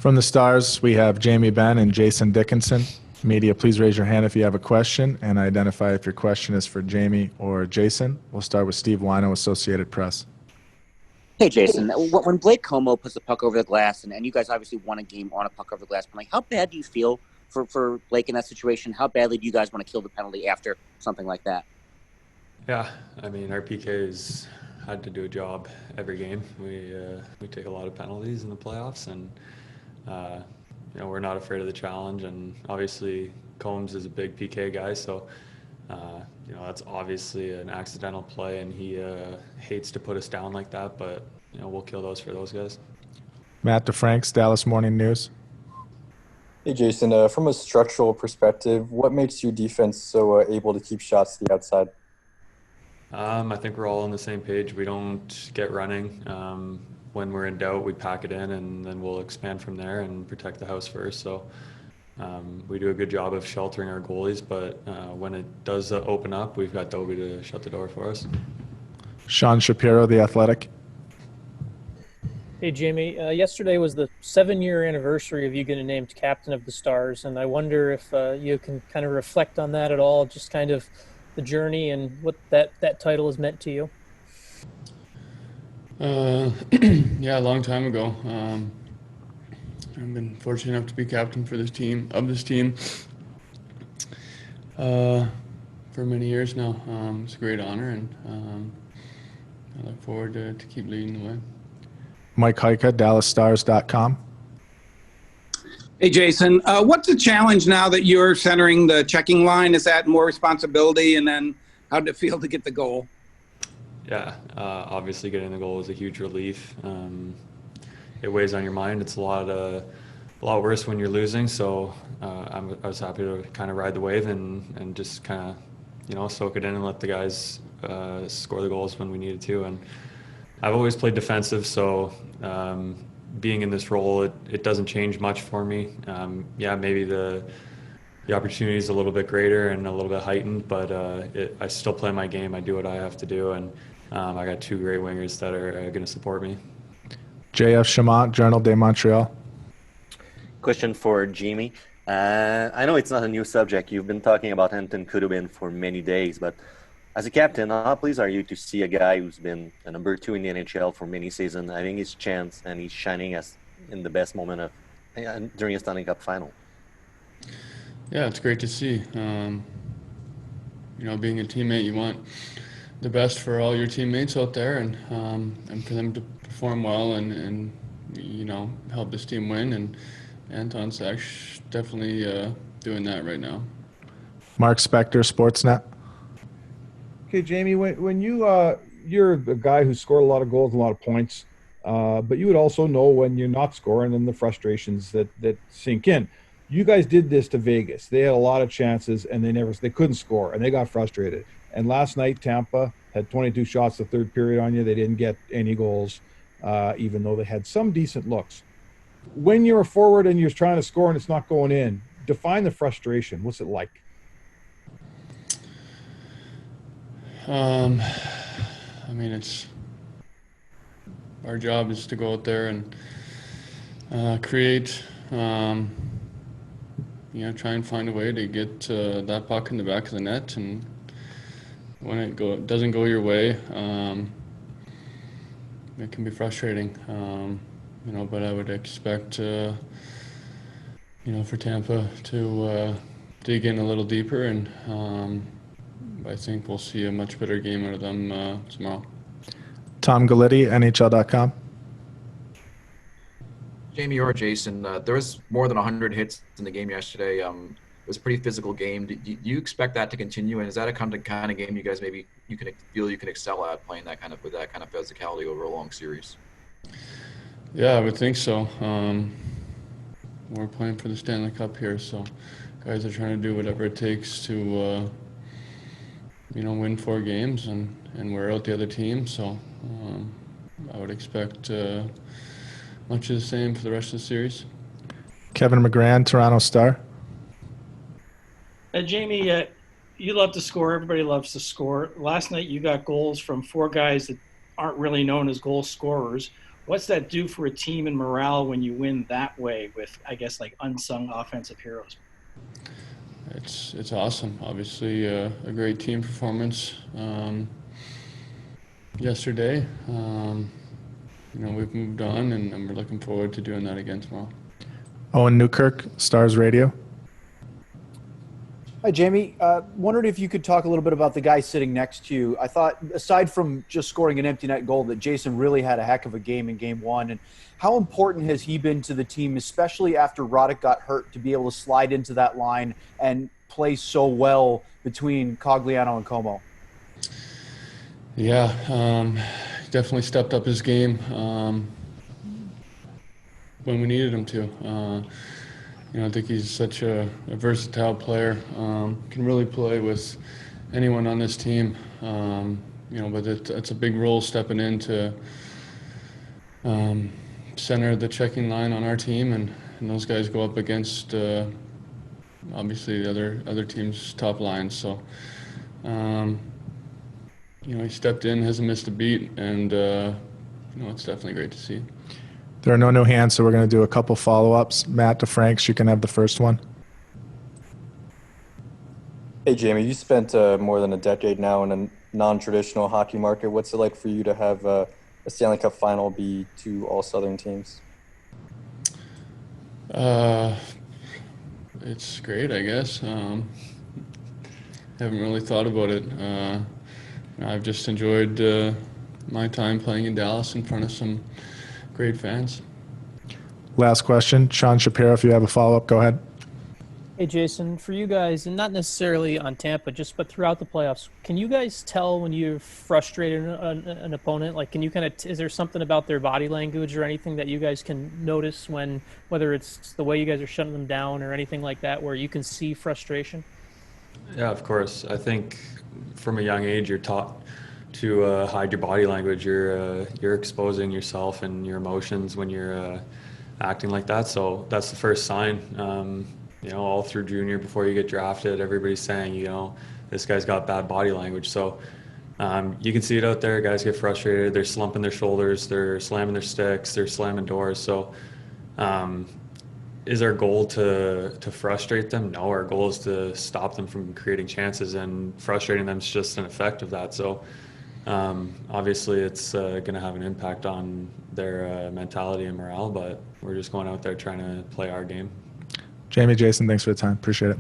From the Stars, we have Jamie Benn and Jason Dickinson. Media, please raise your hand if you have a question and identify if your question is for Jamie or Jason. We'll start with Steve Wino, Associated Press. Hey, Jason, when Blake Como puts the puck over the glass, and you guys obviously won a game on a puck over the glass, but like, how bad do you feel for Blake in that situation? How badly do you guys want to kill the penalty after something like that? Yeah, I mean, our PKs had to do a job every game. We take a lot of penalties in the playoffs, and we're not afraid of the challenge. And obviously, Combs is a big PK guy, so that's obviously an accidental play, and he hates to put us down like that. But we'll kill those for those guys. Matt DeFranks, Dallas Morning News. Hey, Jason, from a structural perspective, what makes your defense so able to keep shots to the outside? I think we're all on the same page. We don't get running. When we're in doubt, we pack it in, and then we'll expand from there and protect the house first. So we do a good job of sheltering our goalies, but when it does open up, we've got Dobie to shut the door for us. Sean Shapiro, The Athletic. Hey, Jamie. Yesterday was the 7-year anniversary of you getting named captain of the Stars, and I wonder if you can kind of reflect on that at all, just kind of the journey and what that title has meant to you. Yeah, a long time ago. I've been fortunate enough to be captain for this team, for many years now. It's a great honor, and I look forward to keep leading the way. Mike Heika, DallasStars.com. Hey, Jason, what's the challenge now that you're centering the checking line? Is that more responsibility? And then how did it feel to get the goal? Yeah, obviously getting the goal was a huge relief. It weighs on your mind. It's a lot worse when you're losing. So I was happy to kind of ride the wave and just kind of, soak it in and let the guys score the goals when we needed to. And I've always played defensive, so being in this role, it doesn't change much for me. Maybe the opportunity is a little bit greater and a little bit heightened, but I still play my game. I do what I have to do, and I got two great wingers that are going to support me. J.F. Chamont, Journal de Montreal. Question for Jamie. I know it's not a new subject. You've been talking about Anton Khudobin for many days, but as a captain, how pleased are you to see a guy who's been a number 2 in the NHL for many seasons having his chance and he's shining as in the best moment during a Stanley Cup final? Yeah, it's great to see. Being a teammate, you want the best for all your teammates out there, and for them to perform well and help this team win. And Anton's definitely doing that right now. Mark Spector, Sportsnet. Okay, Jamie, when you're a guy who scored a lot of goals and a lot of points, but you would also know when you're not scoring and the frustrations that sink in. You guys did this to Vegas. They had a lot of chances and they couldn't score and they got frustrated. And last night, Tampa had 22 shots the third period on you. They didn't get any goals, even though they had some decent looks. When you're a forward and you're trying to score and it's not going in, define the frustration. What's it like? It's our job is to go out there and create, try and find a way to get that puck in the back of the net, and when it doesn't go your way, it can be frustrating. But I would expect, for Tampa to dig in a little deeper, and I think we'll see a much better game out of them tomorrow. Tom Galletti, NHL.com. Jamie or Jason, there was more than 100 hits in the game yesterday. It was a pretty physical game. Do you expect that to continue? And is that a kind of game you guys maybe you can excel at, playing with that kind of physicality over a long series? Yeah, I would think so. We're playing for the Stanley Cup here, so guys are trying to do whatever it takes to win 4 games and wear out the other team. So I would expect much of the same for the rest of the series. Kevin McGran, Toronto Star. Jamie, you love to score. Everybody loves to score. Last night you got goals from 4 guys that aren't really known as goal scorers. What's that do for a team and morale when you win that way with, I guess, like unsung offensive heroes? It's awesome. Obviously, a great team performance yesterday. We've moved on, and we're looking forward to doing that again tomorrow. Owen Newkirk, Stars Radio. Hi, Jamie. Wondered if you could talk a little bit about the guy sitting next to you. I thought, aside from just scoring an empty net goal, that Jason really had a heck of a game in Game 1. And how important has he been to the team, especially after Roddick got hurt, to be able to slide into that line and play so well between Cogliano and Como? Yeah, definitely stepped up his game when we needed him to. I think he's such a versatile player. Can really play with anyone on this team. But it's a big role stepping in to center the checking line on our team, and those guys go up against obviously the other team's top line. So he stepped in, hasn't missed a beat, and it's definitely great to see. There are no new hands, so we're going to do a couple follow-ups. Matt to Franks, you can have the first one. Hey, Jamie, you spent more than a decade now in a non-traditional hockey market. What's it like for you to have a Stanley Cup final be two all-Southern teams? It's great, I guess. Haven't really thought about it. I've just enjoyed my time playing in Dallas in front of some great fans. Last question. Sean Shapiro, if you have a follow-up, go ahead. Hey, Jason, for you guys, and not necessarily on Tampa, but throughout the playoffs, can you guys tell when you're frustrated an opponent? Like, can you is there something about their body language or anything that you guys can notice whether it's the way you guys are shutting them down or anything like that, where you can see frustration? Yeah, of course. I think from a young age, you're taught to hide your body language. You're exposing yourself and your emotions when you're acting like that. So that's the first sign. All through junior, before you get drafted, everybody's saying, this guy's got bad body language. So you can see it out there. Guys get frustrated. They're slumping their shoulders. They're slamming their sticks. They're slamming doors. So is our goal to frustrate them? No, our goal is to stop them from creating chances, and frustrating them is just an effect of that. So obviously it's going to have an impact on their mentality and morale, but we're just going out there trying to play our game. Jamie, Jason, thanks for the time. Appreciate it.